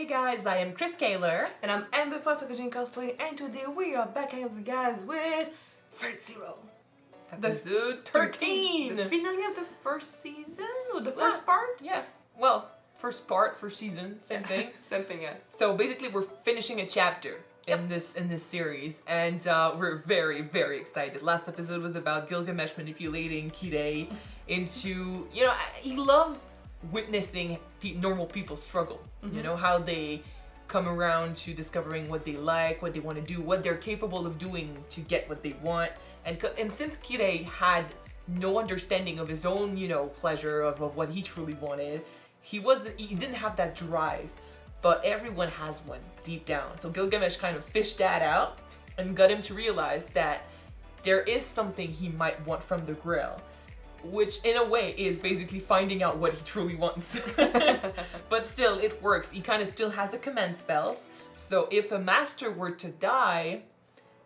guys, I am Chris Kaler. And I'm Amber Foster Kyuujin cosplay, and today we are back again guys with Third Zero. Episode 13! The finale of the first season? Or the first part? Yeah, well, first part, first season, same thing. Same thing, yeah. So basically we're finishing a chapter in this series, and we're very, very excited. Last episode was about Gilgamesh manipulating Kirei into, you know, he loves witnessing normal people struggle. You know, how they come around to discovering what they like, what they want to do, what they're capable of doing to get what they want. And since Kirei had no understanding of his own, you know, pleasure of what he truly wanted, he didn't have that drive. But everyone has one deep down. So Gilgamesh kind of fished that out and got him to realize that there is something he might want from the Grail, which in a way is basically finding out what he truly wants. But still, it works. He kind of still has the command spells. So if a master were to die,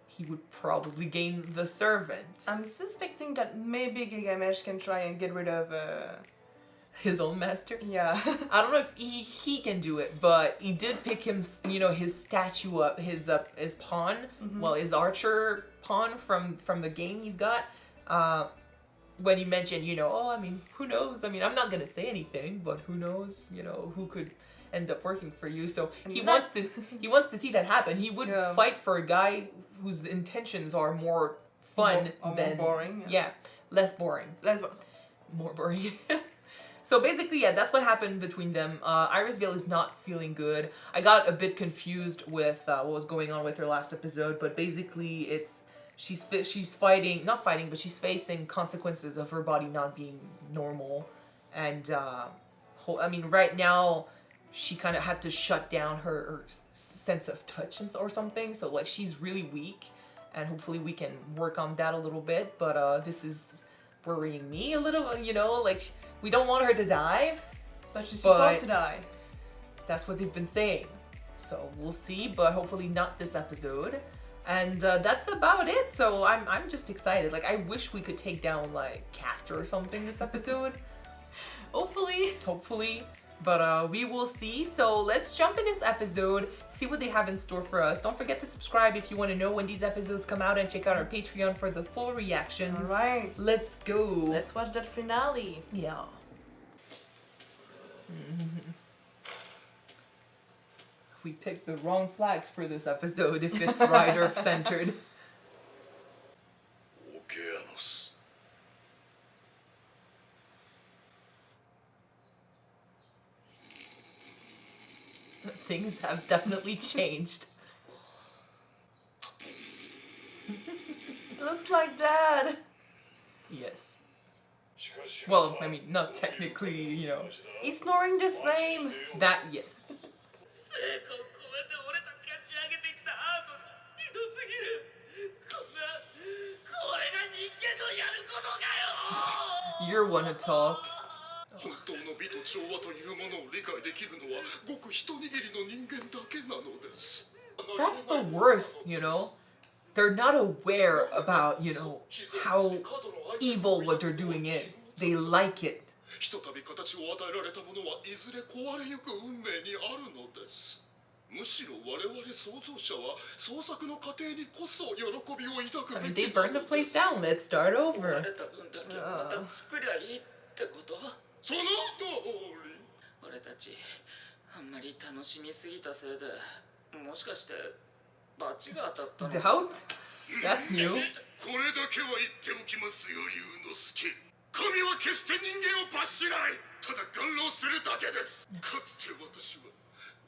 he would probably gain the servant. I'm suspecting that maybe Gilgamesh can try and get rid of his own master? Yeah. I don't know if he can do it, but he did pick him, you know, his statue up, his pawn, well, his archer pawn from the game he's got. When he mentioned, you know, oh, I mean, who knows? I mean, I'm not gonna say anything, but who knows? You know, who could end up working for you? So he wants to see that happen. He would fight for a guy whose intentions are more fun than more boring. Yeah, less boring. More boring. So basically, yeah, that's what happened between them. Iris Vale is not feeling good. I got a bit confused with what was going on with her last episode, but basically she's fighting, not fighting, but she's facing consequences of her body not being normal. And I mean, right now, she kind of had to shut down her sense of touch or something. So like, she's really weak, and hopefully we can work on that a little bit. But this is worrying me a little, you know, like, we don't want her to die. But she's supposed to die. That's what they've been saying. So we'll see, but hopefully not this episode. And that's about it. So I'm just excited. Like, I wish we could take down like Castor or something this episode. Hopefully. But we will see. So let's jump in this episode, see what they have in store for us. Don't forget to subscribe if you want to know when these episodes come out, and check out our Patreon for the full reactions. All right. Let's go. Let's watch that finale. Yeah. We picked the wrong flags for this episode if it's rider centered. Things have definitely changed. Looks like Dad. Yes. Well, I mean, not technically, you know. He's snoring the same. That, yes. You want to talk. That's the worst, you know? They're not aware about, you know, how evil what they're doing is. They like it. I mean, they burned the place down. Let's start over. 俺たちあんまり楽しみすぎたせいでもしかして罰が当たったの Doubt? That's new. これだけは言っておきますよ龍之介神は決して人間を罰しないただ願浪するだけですかつて私は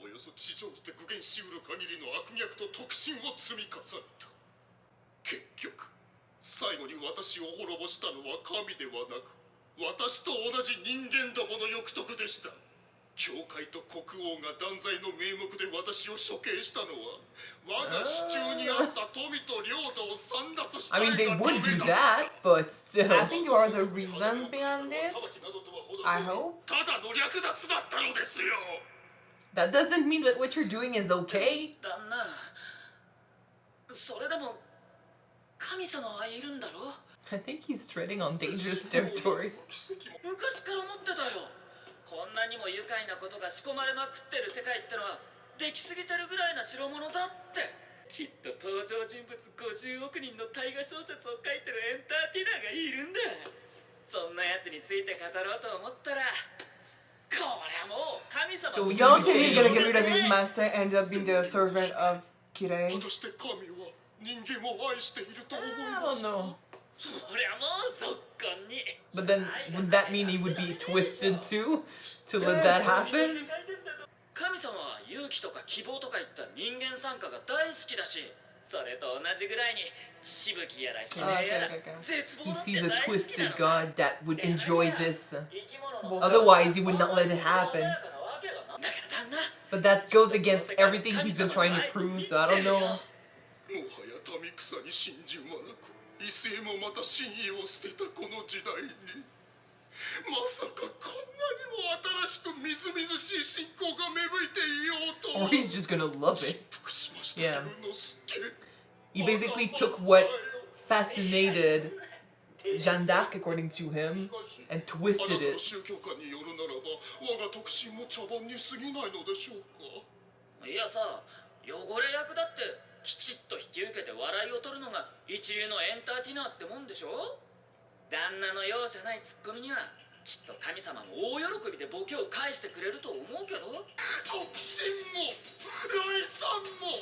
およそ地上して具現しうる限りの悪逆と特進を積み重ねた結局最後に私を滅ぼしたのは神ではなく私と同じ人間どもの欲得でした教会と国王が断罪の名目で私を処刑したのは我が手中にあった富と領土を簒奪した I mean, they would do that, but still. I think you are the reason behind it. I hope. ただの略奪だったのですよ That doesn't mean that what you're doing is okay. 旦那それでも神様はいるんだろ I think he's treading on dangerous territory. 昔から思ってたよこんなにも愉快なことが仕込まれまくってる世界ってのはできすぎてるぐらいな代物だって。きっと登場人物50億人の大河小説を書いてるエンターテイナーがいるんだ。そんなやつについて語ろうと思ったら、こりゃもう神様 So の Don't think he's gonna get rid of his master and end up being the servant of Kirei. 果たして神は人間を愛していると思い I ま don't すか know. そりゃもうぞっこんに。 But then, would that mean he would be twisted too? To let that happen? 神様は勇気とか希望とかいった人間参加が大好きだし、それと同じぐらいにしぶきやら悲鳴やら okay. 絶望 He だって sees a 大好きな twisted のさ。 god that would enjoy this. 生き物の Otherwise, he would not let it happen. だから旦那、 But that goes against everything he's been trying to prove, so I don't know. もはや民草に信心はなく、異性もまた真意を捨てたこの時代に、まさかこんなにも新しくみずみずしい信仰が芽吹いていようと Or he's just gonna love it. 振幅しました Yeah. 龍之介。 He basically took what fascinated Jeanne d'Arc, according to him, and あな twisted たの it. 宗教観によるならば、我が特進も茶番に過ぎないのでしょうか。いやさ、汚れ役だってきちっと引き受けて笑いを取るのが一流のエンターテイナーってもんでしょ。旦那の容赦ないツッコミにはきっと神様も大喜びでボケを返してくれると思うけど。特進も来参も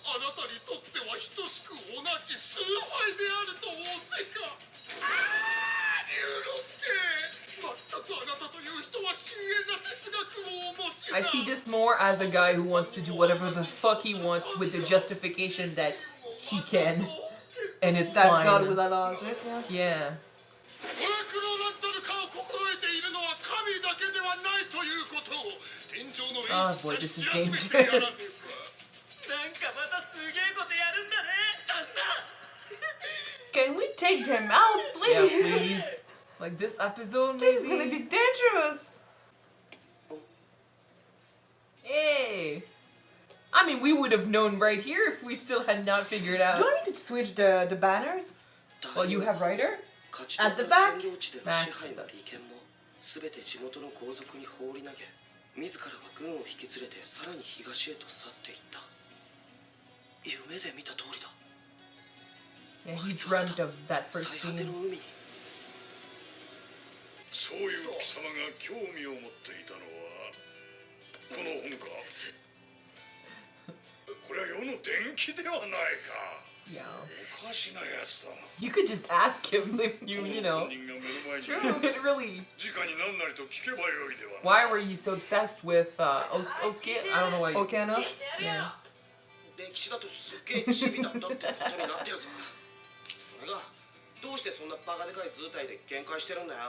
あなたにとっては等しく同じ崇拝であると仰せか。龍之介、まったくあなたという人は深遠な哲学をお持ちだ。 I see this more as a guy who wants to do whatever the fuck he wants with the justification that he can, and it's That God will fine. allow it, yeah. Yeah. ワークローランドルカを心得ているのは神だけではないということを天上の Oh 演 boy, 出 this 家 is に知らせてやらね dangerous. ば。なんかまたすげえことやるんだね、旦那。 Can we take him out, Yeah, please? please. Like this episode, This is gonna maybe? be dangerous. Hey. I mean, we would have known right here if we still had not figured Do out. I need to switch the banners? Well, you have Ryder? At the back? マス支配の利権も全て地元の皇族に放り投げ、自らは軍を引き連れてさらに東へと去っていった。夢で見た通りだ。 Yeah, he dreamt of that 最 first 果て scene. の海に。そういう貴様が興味を持っていたのはこの本か。これは世の伝記ではないか。 Yeah. おかしなやつだな。 You could just ask him if you know. 本人が目の前に True, it really. 直に何なりと聞けばよいでは Why were you so obsessed with Osuke? I don't know why. Okanos? Yeah. 歴史だとすっげえチビだったってことになってるぞ。それがどうしてそんなバカでかい図体で限界してるんだよ。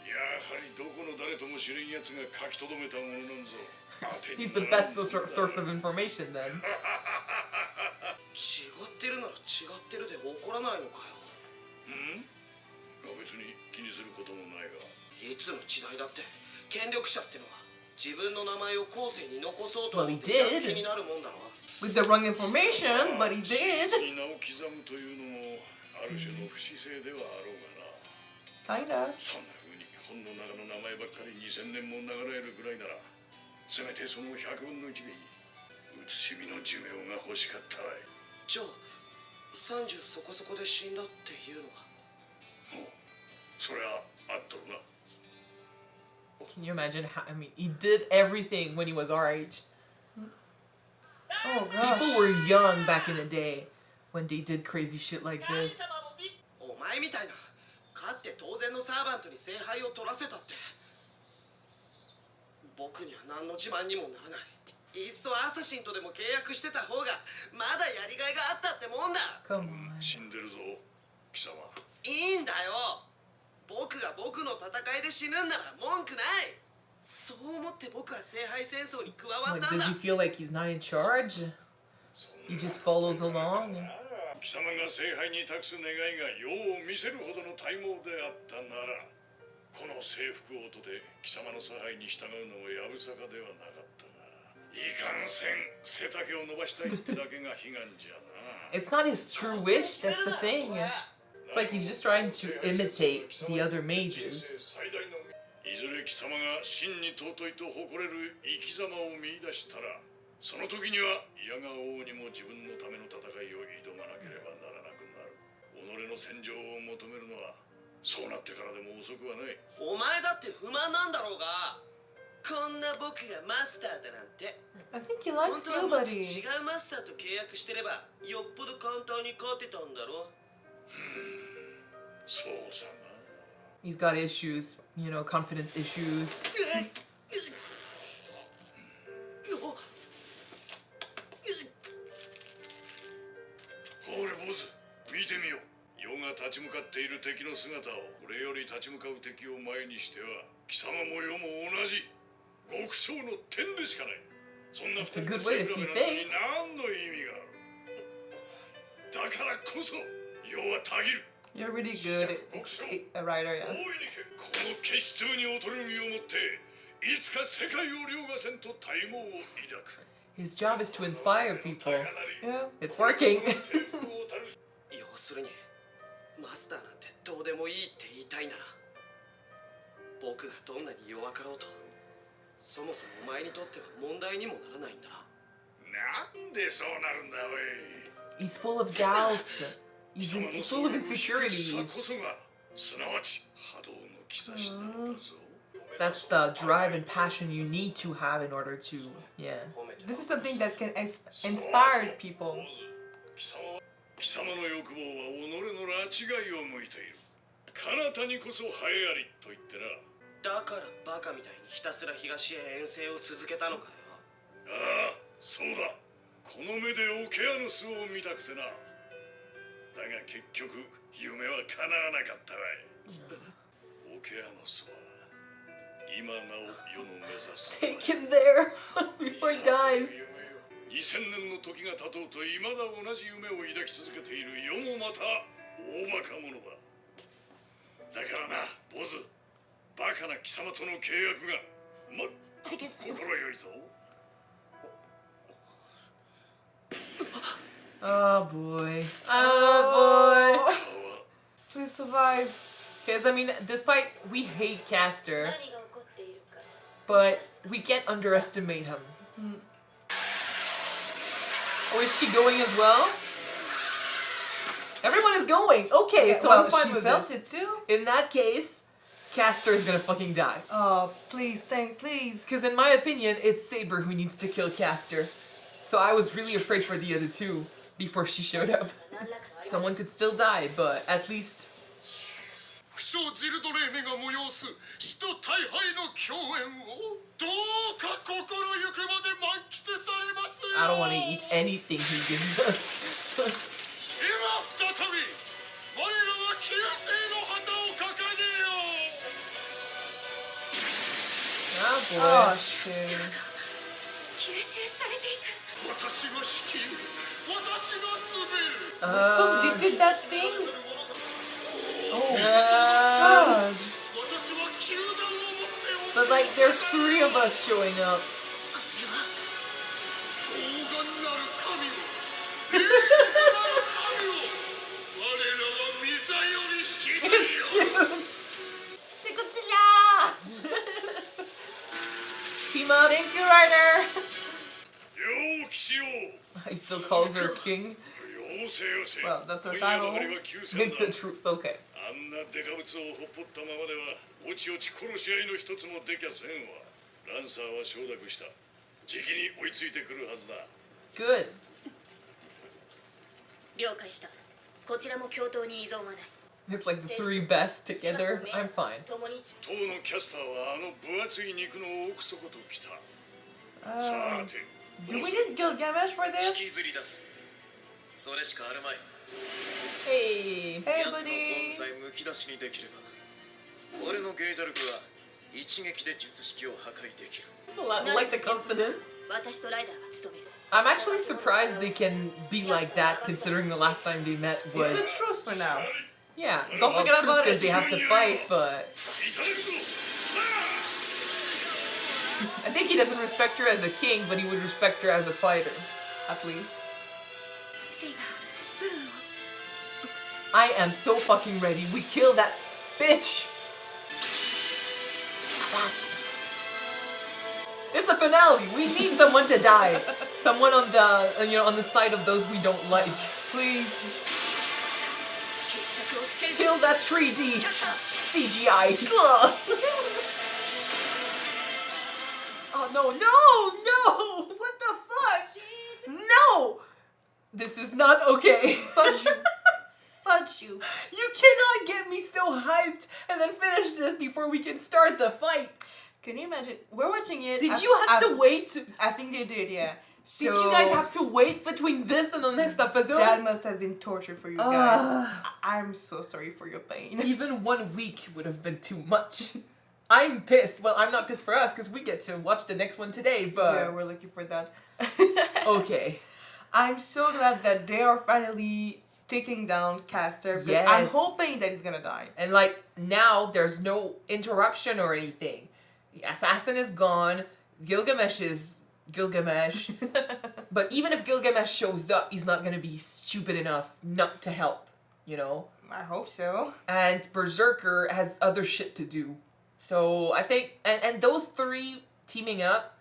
やはりどこの誰とも知れんやつが書き留めたものなんぞ。 He's the best source of information then. 違ってるなら違ってるで怒らないのかよ。別に気にすることもないが。いつの時代だって権力者ってのは自分の名前を後世に残そうと Well, 思 he ってやる did. 気になるもんだろ。 With the wrong information, but he 史 did. 実に名を刻むというのもある種の不死性ではあろうがな。 Kinda. そんな風に本の中の名前ばっかり2000年も流れるぐらいなら、せめてその100分の1に写しみの寿命が欲しかったわい。じゃあ30そこそこで死んだっていうのは。おう、そりゃあっとるな。 Can you imagine how? I mean, he did everything when he was our age. Oh People gosh. were young back in the day when they did crazy shit like 神 this. 様もびっお前みたいな勝って当然のサーバントに聖杯を取らせたって僕には何の自慢にもならない。いっそアサシンとでも契約してた方がまだやりがいがあったってもんだ。 Come on. 死んでるぞ、貴様。いいんだよ。僕が僕の戦いで死ぬんなら文句ない。そう思って僕は聖杯戦争に加わっ Like, たん does だ。 he feel like he's not in charge? He just follows along. 貴様が聖杯に託す願いが世を見せるほどの大謀であったなら、この征服をとて貴様の差配に従うのもやぶさかではなかったが、いかんせん背丈を伸ばしたいってだけが悲願じゃな。 It's not his true wish, that's the thing. It's like he's just trying to imitate the other mages. いずれ貴様が真に尊いと誇れる生き様を見出したら、その時には嫌が王にも自分のための戦いを挑まなければならなくなる。己の戦場を求めるのはそうなってからでも遅くはない。お前だって不満なんだろうが、こんな僕がマスターだなんて。 I think he 本 likes 当は you, もっと buddy. 違うマスターと契約してればよっぽど簡単に勝てたんだろ。そうさな。 He's got issues, you know, confidence issues. ほれ坊主、見てみよ。世が立ち向かっている敵の姿を、これより立ち向かう敵を前にしては貴様も世も同じ極小の天でしかない。そんな二人の背比べなどに何の意味がある。だからこそ世はたぎる。 You're really good a writer, 大 yeah. いにけこの決闘に劣る身をもっていつか世界を凌駕せんと大望を抱く。 His job is to inspire people. Yeah. It's working. 要するにマスターなんてどうでもいいって言いたいなら、僕がどんなに弱かろうとそもそもお前にとっては問題にもならないんだな。なんでそうなるんだおい。 He's full of doubts. He's full of insecurities. こそがすなわち波動の兆しなのだぞ。 That's the drive and passion you need to have in order to, yeah. This is something that can inspire people. 貴様の欲望は己の拉致がいを向いている。彼方にこそ栄えありと言ってな。だからバカみたいにひたすら東へ遠征を続けたのかよ。ああ、そうだ。この目でオケアノスを見たくてな。だが結局夢は叶わなかったわい。オケアノスは今なお世の目指す。 Take him there before he dies. 2000年の時が経とうと未だ同じ夢を抱き続けている世もまた大バカ者だ。だからな、坊主、バカな貴様との契約がまっこと心よいぞ。 Oh boy. Oh boy. Please survive. Because, I mean, despite we hate Castor, but we can't underestimate him. Oh, is she going as well? Everyone is going. Okay, Yeah, so well, I'm fine she with felt this. it too. In that case, Castor is gonna fucking die. Oh, please, please. Because in my opinion, it's Saber who needs to kill Castor. So I was really afraid for the other two before she showed up. Someone could still die, but at least... 不肖ジルドレーメが催す死と大敗の共演をどうか心ゆくまで満喫されますよ。 I don't want to eat anything he gives us. 今再び我らは旧世の旗を掲げよう。 Oh Oh, boy. shit. 私が率いる。私が滑る。 We're supposed to defeat that thing? Oh, God. 私は球団を持ってお but like, there's 3 of us showing up. 傲岸なる神を栄誉なる神を我らは御座より引きずりよう。 Team up. Thank you, Ryder. 両騎士よ。 He still calls her king. よせよせ。 Well, that's our 今夜 title. ばかりは休戦 It's the だ。 troops, okay. あんなデカブツをほっぽったままではおちおち殺し合いの一つもできゃせんわ。ランサーは承諾した。じきに追いついてくるはずだ。 Good. 了解した。こちらも共闘に依存はない。 It's like the 3 best together. I'm fine. 共に当のキャスターはあの分厚い肉の奥底ときた。さて、 Do we need Gilgamesh for 引 this? きずり出す。それしかあるまい。 Hey. Hey, 奴のフォー buddy. ムさえむき出しにできれば、俺のゲージャルクは一撃で術式を破壊できる。 Like the confidence. 私とライダーが務める。 I'm actually surprised they can be like that considering the last time they met It's was... a truce for now. Yeah, don't forget about it. They have to fight, but... いただくぞ。 I think he doesn't respect her as a king, but he would respect her as a fighter. At least. セイバー、ブーンを I am so fucking ready. We kill that bitch! Yes. It's a finale. We need someone to die. Someone on the on the side of those we don't like. Please kill that 3D CGI. Oh no! What the fuck? No! This is not okay. Fudge you. Fudge you. You cannot get me so hyped and then finish this before we can start the fight. Can you imagine? We're watching it. Did you have to wait? I think they did, yeah. So Did you guys have to wait between this and the next episode? that must have been torture for you guys. I'm so sorry for your pain. Even 1 week would have been too much. I'm pissed. Well, I'm not pissed for us because we get to watch the next one today, but... Yeah, we're looking for that. Okay. I'm so glad that they are finally taking down Caster. But Yes. I'm hoping that he's gonna die. And like, now there's no interruption or anything. The assassin is gone. Gilgamesh is Gilgamesh. But even if Gilgamesh shows up, he's not gonna be stupid enough not to help, you know? I hope so. And Berserker has other shit to do. So I think, and those three teaming up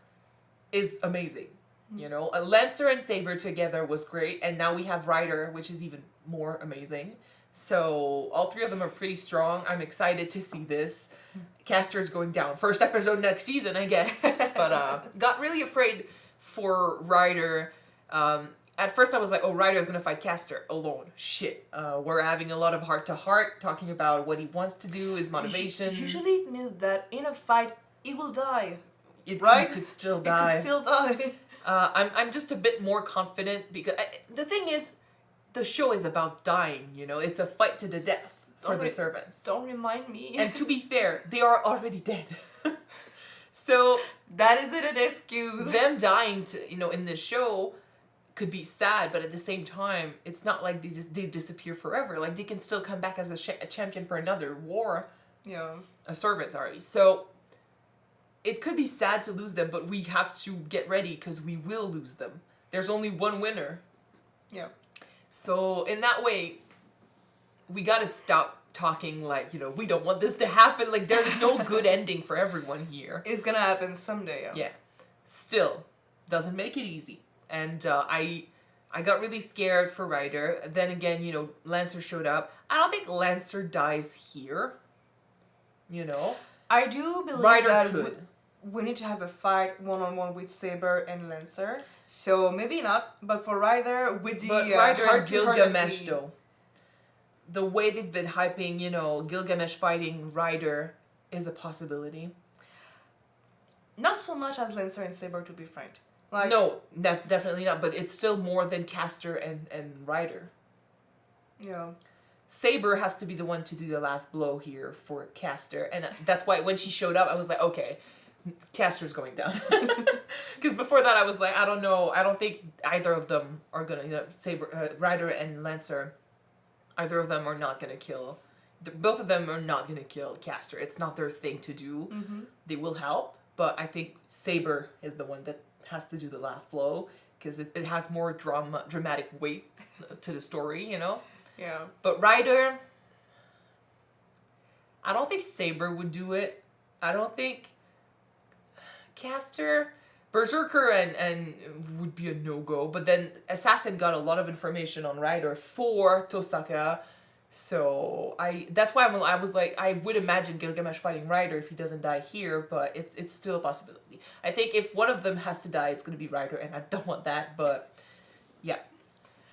is amazing. You know, Lancer and Saber together was great, and now we have Ryder, which is even more amazing. So all three of them are pretty strong. I'm excited to see this. Caster's going down. First episode next season, I guess. But got really afraid for Ryder. At first I was like, oh, Ryder's gonna fight Caster alone. Shit. We're having a lot of heart-to-heart, talking about what he wants to do, his motivation. Usually it means that in a fight, he will die. Right? He could still die. He could still die. I'm just a bit more confident because the thing is, the show is about dying, you know? It's a fight to the death for the servants. Don't remind me. And to be fair, they are already dead. So that isn't an excuse. them dying to, you know, in this show could be sad, but at the same time, it's not like they disappear forever. Like, they can still come back as a champion for another war. Yeah. A servant, sorry. So it could be sad to lose them, but we have to get ready because we will lose them. There's only one winner. Yeah. So in that way, we gotta stop talking like, you know, we don't want this to happen. Like, there's no good ending for everyone here. It's gonna happen someday. Yeah. Still, doesn't make it easy. And I got really scared for Ryder. Then again, you know, Lancer showed up. I don't think Lancer dies here. You know? I do believe Ryder that could. we need to have a fight one-on-one with Saber and Lancer. So maybe not, but for Ryder, with the But Ryder and heart-to-heart Gilgamesh, that we- though. The way they've been hyping, you know, Gilgamesh fighting Ryder is a possibility. Not so much as Lancer and Saber, to be frank. Like, No, definitely not. But it's still more than Caster and Ryder. Yeah. Saber has to be the one to do the last blow here for Caster. And that's why when she showed up, I was like, okay, Caster's going down. Because before that, I was like, I don't know. I don't think either of them are going to, you know, Saber, Ryder and Lancer, either of them are not going to kill. Both of them are not going to kill Caster. It's not their thing to do. Mm-hmm. They will help. But I think Saber is the one that has to do the last blow. Because it has more dramatic weight to the story, you know? Yeah. But Ryder, I don't think Saber would do it. I don't think Caster, Berserker and would be a no-go. But then Assassin got a lot of information on Ryder for Tosaka. So that's why I was like, I would imagine Gilgamesh fighting Ryder if he doesn't die here, but it's still a possibility. I think if one of them has to die, it's going to be Ryder, and I don't want that, but yeah.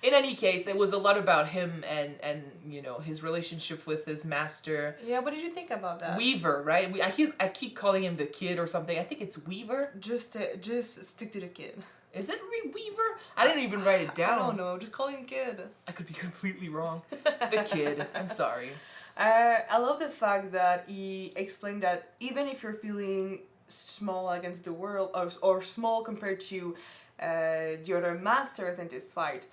In any case, it was a lot about him and you know, his relationship with his master. Yeah, what did you think about that? Weaver, right? I keep calling him the kid or something. I think it's Weaver. Just stick to the kid. Is it Weaver? I didn't even write it down. I don't know. Just call him kid. I could be completely wrong. The kid. I'm sorry. I love the fact that he explained that even if you're feeling small against the world or small compared to the other masters in this fight,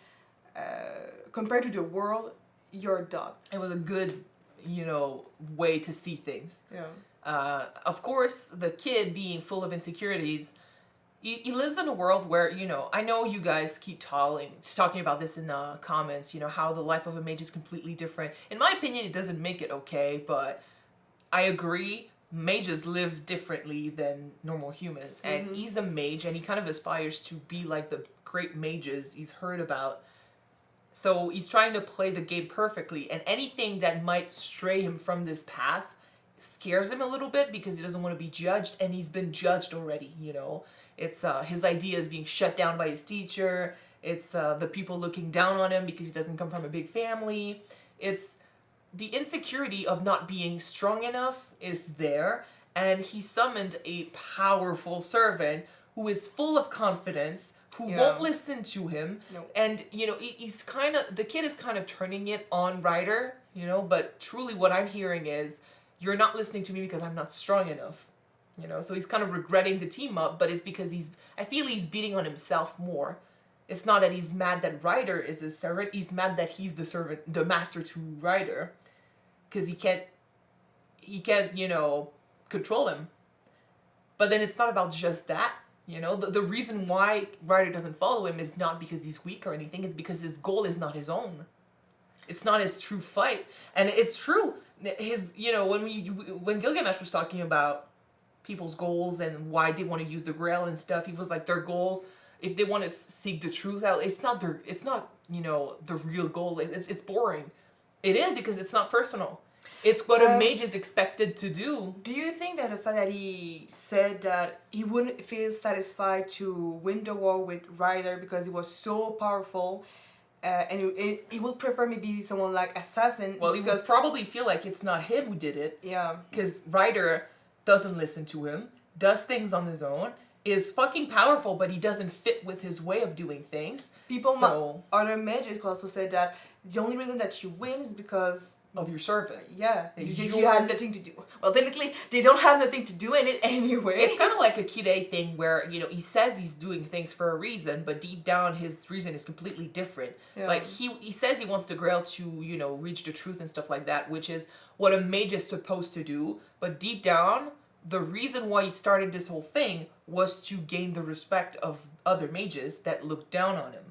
compared to the world, you're dot. It was a good, you know, way to see things. Yeah. Of course, the kid being full of insecurities, he lives in a world where, you know, I know you guys keep talking about this in the comments, you know, how the life of a mage is completely different. In my opinion, it doesn't make it okay, but I agree. mages live differently than normal humans. And he's a mage, and he kind of aspires to be like the great mages he's heard about. So he's trying to play the game perfectly, and anything that might stray him from this path scares him a little bit because he doesn't want to be judged, and he's been judged already, you know. It's his ideas being shut down by his teacher. It's the people looking down on him because he doesn't come from a big family. It's the insecurity of not being strong enough is there, and he summoned a powerful servant who is full of confidence, who won't listen to him. Nope. And, you know, he's kind of, the kid is kind of turning it on Ryder, you know, but truly what I'm hearing is, you're not listening to me because I'm not strong enough. You know, so he's kind of regretting the team up, but it's because I feel he's beating on himself more. It's not that he's mad that Ryder is his servant, he's mad that he's the servant, the master to Ryder. Because he can't, you know, control him. But then it's not about just that, you know. The reason why Ryder doesn't follow him is not because he's weak or anything, it's because his goal is not his own. It's not his true fight. And it's true. His, you know, when Gilgamesh was talking about people's goals and why they want to use the Grail and stuff, he was like, their goals, if they want to seek the truth out, it's not, you know, the real goal. It's boring. It is because it's not personal. It's what a mage is expected to do. Do you think that the fact that he said that he wouldn't feel satisfied to win the war with Ryder because he was so powerful, and he would prefer maybe someone like Assassin? Well, he would probably feel like it's not him who did it. Yeah. Because Ryder doesn't listen to him, does things on his own, is fucking powerful, but he doesn't fit with his way of doing things. Other mages also said that the only reason that you win is because of your servant. Yeah, you had nothing to do. Well, technically, they don't have nothing to do in it anyway. It's kind of like a Kyuujin thing where, you know, he says he's doing things for a reason, but deep down his reason is completely different. Yeah. Like, he says he wants the Grail to, you know, reach the truth and stuff like that, which is what a mage is supposed to do. But deep down, the reason why he started this whole thing was to gain the respect of other mages that looked down on him.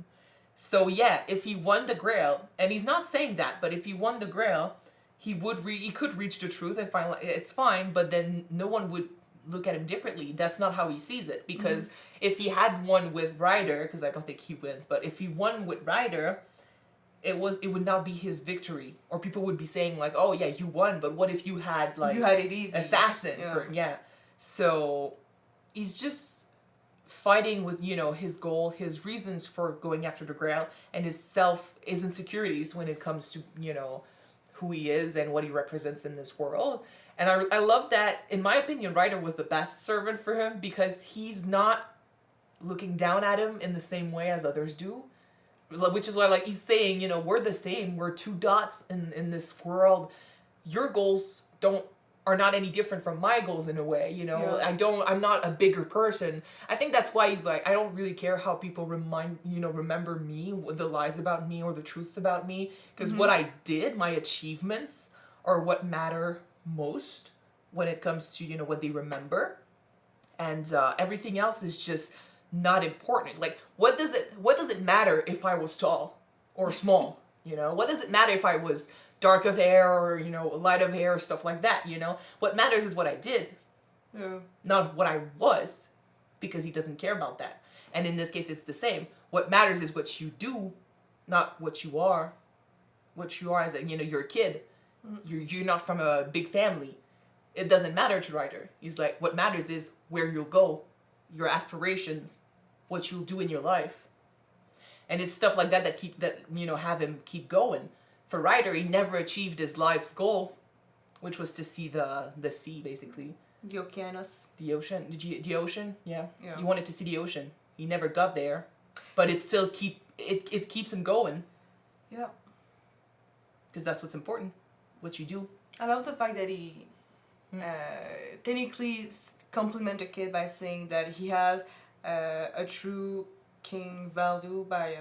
So yeah, if he won the Grail, and he's not saying that, but if he won the Grail, he could reach the truth and find it's fine, but then no one would look at him differently. That's not how he sees it, because if he had won with Ryder, because I don't think he wins, but if he won with Ryder, it would not be his victory, or people would be saying like, oh yeah, you won, but what if you had like it easy. Assassin? So he's just fighting with, you know, his goal, his reasons for going after the Grail, and his insecurities when it comes to, you know, who he is and what he represents in this world. And I love that, in my opinion, Ryder was the best servant for him, because he's not looking down at him in the same way as others do. Which is why, like, he's saying, you know, we're the same, we're two dots in this world. Your goals are not any different from my goals in a way, you know. Yeah. I'm not a bigger person. I think that's why he's like, I don't really care how people remember me, the lies about me or the truth about me, because what I did, my achievements, are what matter most when it comes to, you know, what they remember, and everything else is just not important. Like, what does it matter if I was tall or small? You know, what does it matter if I was dark of hair or, you know, light of hair, stuff like that, you know? What matters is what I did, not what I was, because he doesn't care about that. And in this case, it's the same. What matters is what you do, not what you are. What you are as a, you know, you're a kid. You're not from a big family. It doesn't matter to Ryder. He's like, what matters is where you'll go, your aspirations, what you'll do in your life. And it's stuff like that have him keep going. For Ryder, he never achieved his life's goal, which was to see the sea, basically. The Oceanus. The ocean. The ocean? Yeah. He wanted to see the ocean. He never got there. But it still it keeps him going. Yeah. Because that's what's important. What you do. I love the fact that he technically compliment the kid by saying that he has a true king value by...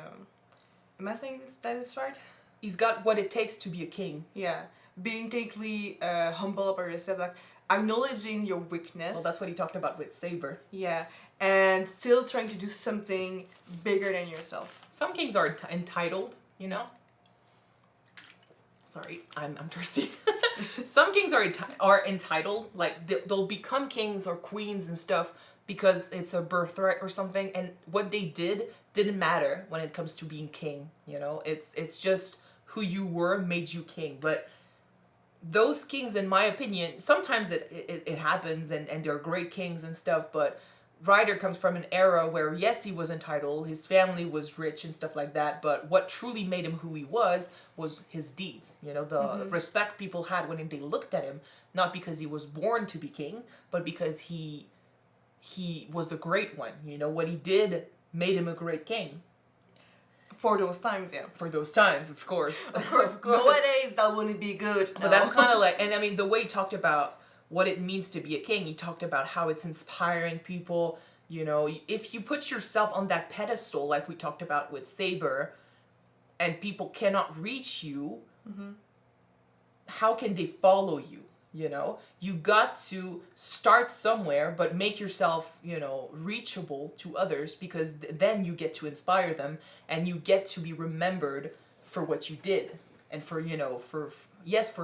am I saying that is right? He's got what it takes to be a king. Yeah. Being technically humble about yourself, like acknowledging your weakness. Well, that's what he talked about with Saber. Yeah. And still trying to do something bigger than yourself. Some kings are entitled, you know? sorry, I'm thirsty. Some kings are entitled, like they'll become kings or queens and stuff because it's a birthright or something, and what they didn't matter when it comes to being king. You know, it's just who you were made you king. But those kings, in my opinion, sometimes it happens and they're great kings and stuff, but Ryder comes from an era where, yes, he was entitled, his family was rich and stuff like that, but what truly made him who he was his deeds. You know, the respect people had when they looked at him, not because he was born to be king, but because he was the great one. You know, what he did made him a great king. For those times, yeah. For those times, of course. Of course. Nowadays, that wouldn't be good. But that's kind of like, and I mean, the way he talked about what it means to be a king, he talked about how it's inspiring people. You know, if you put yourself on that pedestal, like we talked about with Saber, and people cannot reach you, how can they follow you? You know, you got to start somewhere, but make yourself, you know, reachable to others, because then you get to inspire them and you get to be remembered for what you did and for, you know, for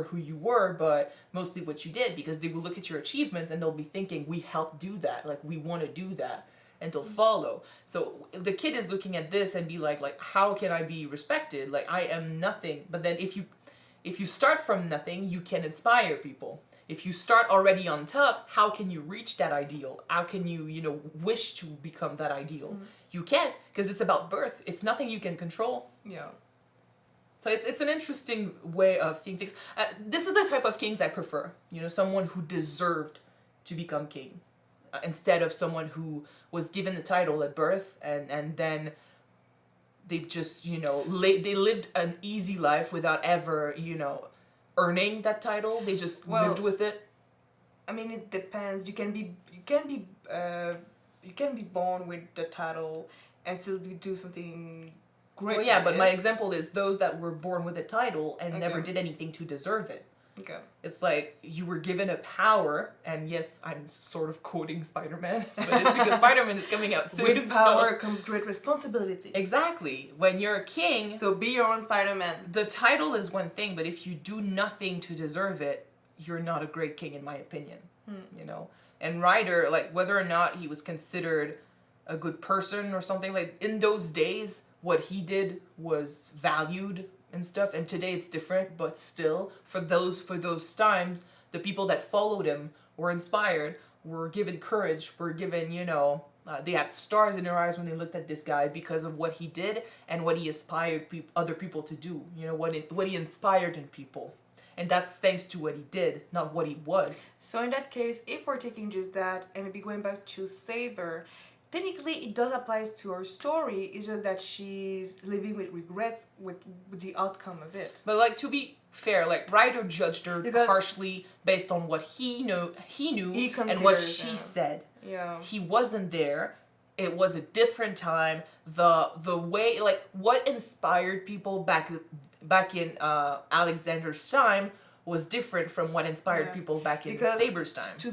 who you were, but mostly what you did, because they will look at your achievements and they'll be thinking, we helped do that. Like, we want to do that, and they'll follow. So the kid is looking at this and be like, how can I be respected? Like, I am nothing. But then if you start from nothing, you can inspire people. If you start already on top, how can you reach that ideal? How can you, you know, wish to become that ideal? You can't, because it's about birth. It's nothing you can control. Yeah. So it's an interesting way of seeing things. This is the type of kings I prefer. You know, someone who deserved to become king, instead of someone who was given the title at birth and then they just, you know, they lived an easy life without ever, you know, earning that title. They just lived with it. I mean, it depends. You can be born with the title and still do something great. Well, yeah, but my example is those that were born with a title and never Okay. did anything to deserve it. Okay. It's like you were given a power, and yes, I'm sort of quoting Spider-Man, but it's because Spider-Man is coming out soon. With power comes great responsibility. Exactly. When you're a king, So be your own Spider-Man. the title is one thing, but if you do nothing to deserve it, you're not a great king, in my opinion. You know? And Ryder, like, whether or not he was considered a good person or something, like, in those days, what he did was valued and stuff, and today it's different, but still, for those times, the people that followed him were inspired, were given courage, were given, you know, they had stars in their eyes when they looked at this guy because of what he did and what he inspired other people to do. You know, what he inspired in people. And that's thanks to what he did, not what he was. So in that case, if we're taking just that and maybe going back to Saber, technically it does apply to her story. It's just that she's living with regrets with the outcome of it. But, like, to be fair, like, Ryder judged her Because- harshly based on what he knew He and what considers, she yeah. said. Yeah. He wasn't there. It was a different time. The way, like, what inspired people back in Alexander's time was different from what inspired Yeah. people back in Because Saber's time. To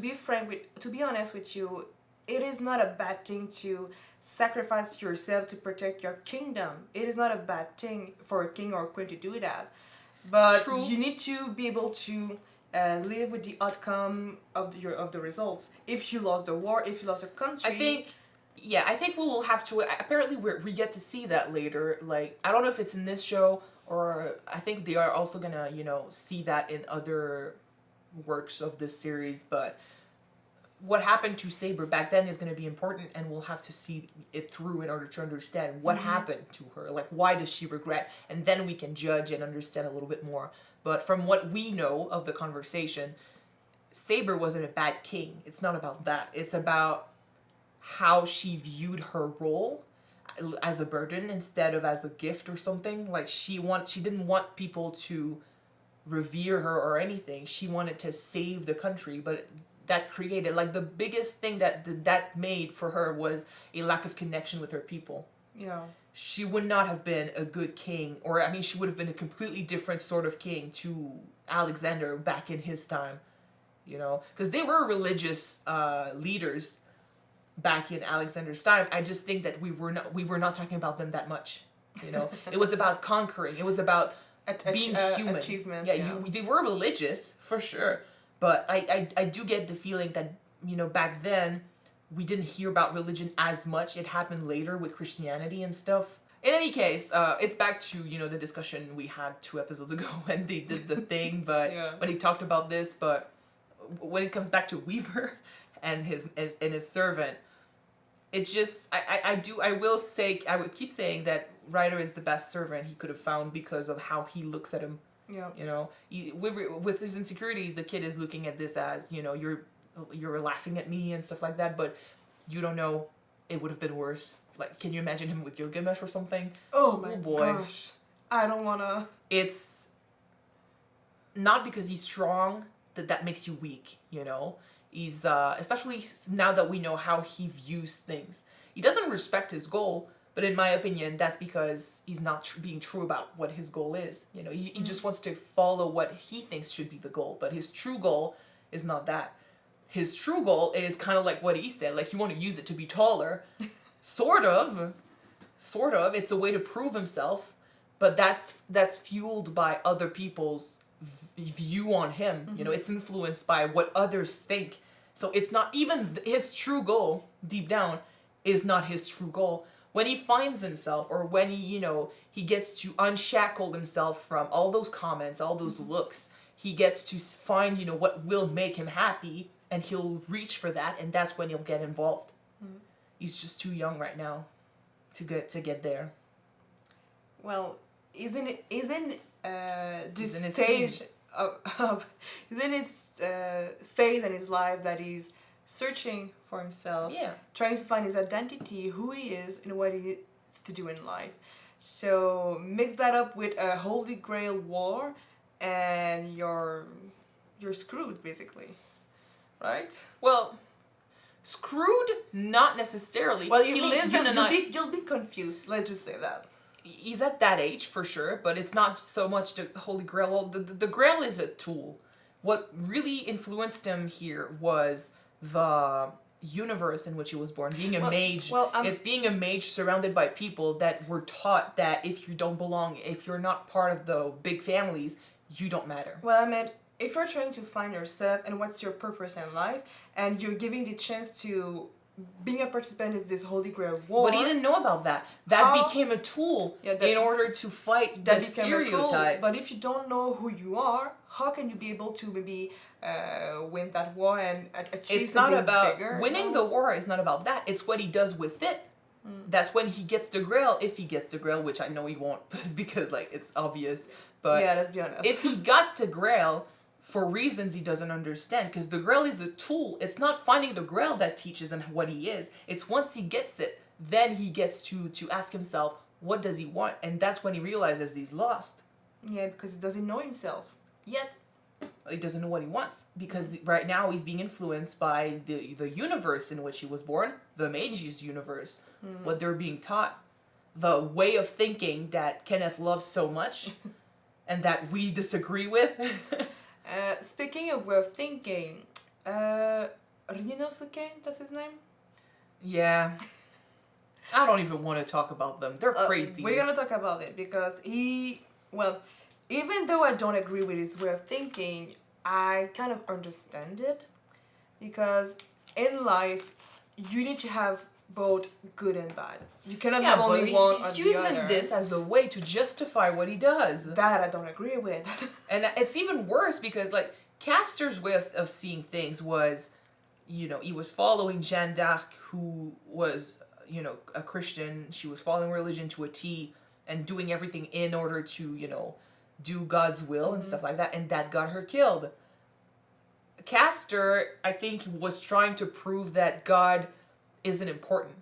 be honest with you, it is not a bad thing to sacrifice yourself to protect your kingdom. It is not a bad thing for a king or a queen to do that. But True. you need to be able to live with the outcome of the results. If you lost the war, if you lost a country, I think we will have to. Apparently, we get to see that later. Like, I don't know if it's in this show, or I think they are also gonna, you know, see that in other works of this series. But what happened to Saber back then is going to be important, and we'll have to see it through in order to understand what happened to her. Like, why does she regret? And then we can judge and understand a little bit more. But from what we know of the conversation, Saber wasn't a bad king. It's not about that. It's about how she viewed her role as a burden instead of as a gift or something. Like, she didn't want people to revere her or anything. She wanted to save the country, but that created, like, the biggest thing that made for her was a lack of connection with her people. yeah. She would not have been a good king, or I mean, she would have been a completely different sort of king to Alexander back in his time, you know, because they were religious leaders back in Alexander's time. I just think that we were not talking about them that much, you know. It was about conquering. It was about being human. Achievements. They were religious for sure, but I do get the feeling that back then we didn't hear about religion as much. It happened later with Christianity and stuff. In any case, it's back to the discussion we had 2 episodes ago when they did the thing, but when he talked about this. But when it comes back to Weaver and his servant, it's just I would keep saying that Ryder is the best servant he could have found because of how he looks at him. Yeah. With his insecurities, the kid is looking at this as you're laughing at me and stuff like that, but you don't know it would have been worse. Like, can you imagine him with Gilgamesh or something? Oh my boy. gosh. I don't wanna. It's not because he's strong that makes you weak, He's, especially now that we know how he views things. He doesn't respect his goal, but in my opinion, that's because he's not being true about what his goal is. He just wants to follow what he thinks should be the goal, but his true goal is not that. His true goal is kind of like what he said, like he want to use it to be taller. Sort of. It's a way to prove himself, but that's fueled by other people's view on him. It's influenced by what others think. So it's not even his true goal, deep down, is not his true goal. When he finds himself, or when he gets to unshackle himself from all those comments, all those looks, he gets to find, what will make him happy, and he'll reach for that, and that's when he'll get involved. He's just too young right now to get there. Well, isn't this his stage teens. isn't his phase in his life that he's searching for himself, trying to find his identity, who he is, and what he needs to do in life. So mix that up with a Holy Grail war, and you're screwed basically, right? Well, screwed, not necessarily. Well, you'll be confused. Let's just say that. He's at that age for sure, but it's not so much the Holy Grail. Well, the Grail is a tool. What really influenced him here was the universe in which he was born. Being a mage, it's being a mage surrounded by people that were taught that if you don't belong, if you're not part of the big families, you don't matter. Well, I mean, if you're trying to find yourself and what's your purpose in life, and you're giving the chance to being a participant in this Holy Grail war. But he didn't know about that. That became a tool in order to fight the stereotypes. But if you don't know who you are, how can you be able to maybe win that war and achieve something bigger? Winning the war is not about that. It's what he does with it. That's when he gets the Grail, if he gets the Grail, which I know he won't, because it's obvious. But yeah, let's be honest. If he got the Grail, for reasons he doesn't understand, because the Grail is a tool. It's not finding the Grail that teaches him what he is. It's once he gets it, then he gets to ask himself, what does he want? And that's when he realizes he's lost. Yeah, because he doesn't know himself yet. He doesn't know what he wants, because right now he's being influenced by the universe in which he was born, the Mage's universe, what they're being taught, the way of thinking that Kenneth loves so much, and that we disagree with. Speaking of way of thinking, Ryunosuke, that's his name? Yeah. I don't even want to talk about them. They're crazy. We're gonna talk about it because even though I don't agree with his way of thinking, I kind of understand it. Because in life, you need to have both good and bad. You cannot have only one or the other. He's using this as a way to justify what he does. That I don't agree with. And it's even worse because, Castor's way of seeing things was, he was following Jeanne d'Arc, who was, a Christian. She was following religion to a T and doing everything in order to, do God's will and stuff like that. And that got her killed. Castor, I think, was trying to prove that God isn't important.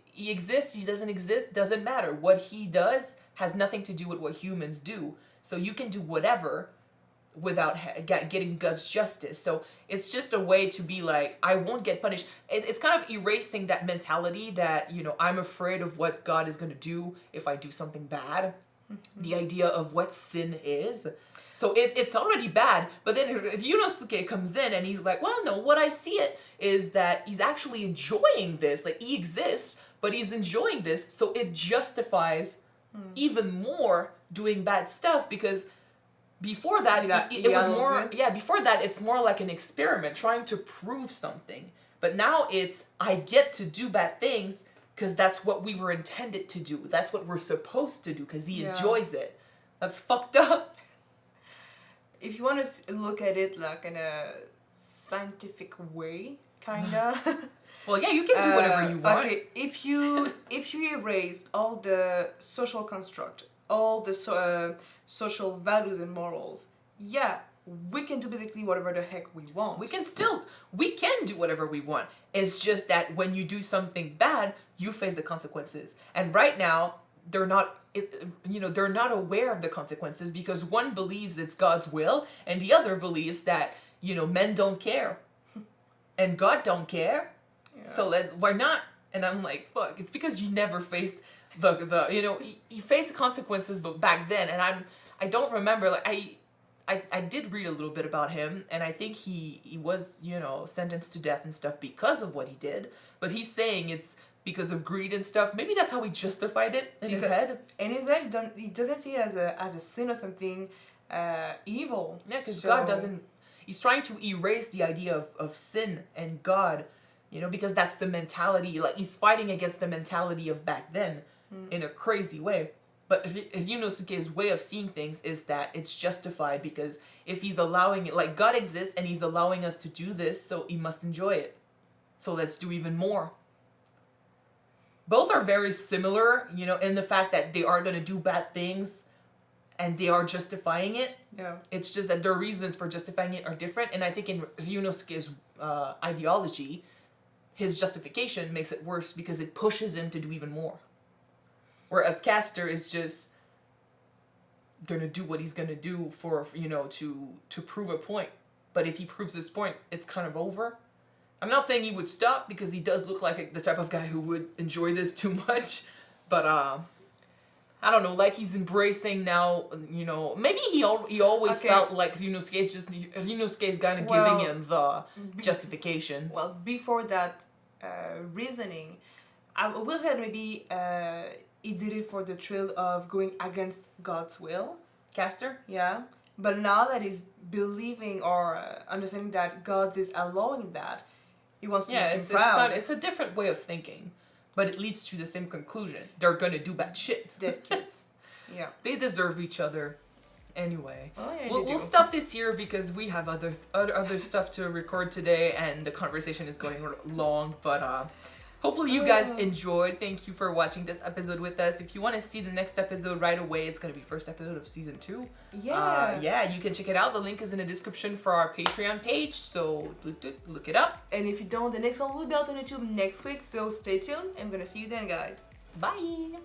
He exists, he doesn't exist, doesn't matter. What he does has nothing to do with what humans do. So you can do whatever without getting God's justice. So it's just a way to be I won't get punished. It's kind of erasing that mentality that, I'm afraid of what God is going to do if I do something bad. Mm-hmm. The idea of what sin is. So it's already bad, but then Ryunosuke comes in and he's like, well, no, what I see it is that he's actually enjoying this. He exists, but he's enjoying this, so it justifies even more doing bad stuff because before that it he was handles more it. before that it's more like an experiment trying to prove something. But now it's I get to do bad things because that's what we were intended to do. That's what we're supposed to do because he enjoys it. That's fucked up. If you want to look at it like in a scientific way, kinda. Well, yeah, you can do whatever you want. Okay, if you erase all the social construct, all the social values and morals, yeah, we can do basically whatever the heck we want. We can do whatever we want. It's just that when you do something bad, you face the consequences. And right now, they're not aware of the consequences because one believes it's God's will and the other believes that, men don't care. And God don't care. Yeah. So why not? And I'm like, fuck, it's because you never faced you faced the consequences but back then, and I don't remember, like I did read a little bit about him, and I think he was, sentenced to death and stuff because of what he did, but he's saying it's because of greed and stuff. Maybe that's how he justified it in his head. In his head, he doesn't see it as a sin or something evil. Yeah, because God doesn't, he's trying to erase the idea of sin and God, because that's the mentality, like he's fighting against the mentality of back then in a crazy way. But Yunosuke's way of seeing things is that it's justified because if he's allowing it, like God exists and he's allowing us to do this, so he must enjoy it. So let's do even more. Both are very similar, in the fact that they are going to do bad things and they are justifying it. Yeah. It's just that their reasons for justifying it are different. And I think in Yunosuke's ideology, his justification makes it worse because it pushes him to do even more. Whereas Castor is just gonna do what he's gonna do for to prove a point. But if he proves this point, it's kind of over. I'm not saying he would stop because he does look like the type of guy who would enjoy this too much. But I don't know, like he's embracing now. Maybe he always felt like Ryunosuke's kind of giving him the justification. Well, before that reasoning, I will say maybe. He did it for the thrill of going against God's will. Castor? Yeah. But now that he's believing or understanding that God is allowing that, he wants to be proud. It's a different way of thinking, but it leads to the same conclusion. They're gonna do bad shit. Dead kids. Yeah. They deserve each other. Anyway, oh, yeah, we'll stop this here because we have other stuff to record today, and the conversation is going long, but hopefully you guys enjoyed. Thank you for watching this episode with us. If you want to see the next episode right away, it's going to be first episode of season 2. Yeah. You can check it out. The link is in the description for our Patreon page, so look it up. And if you don't, the next one will be out on YouTube next week, so stay tuned. I'm going to see you then, guys. Bye.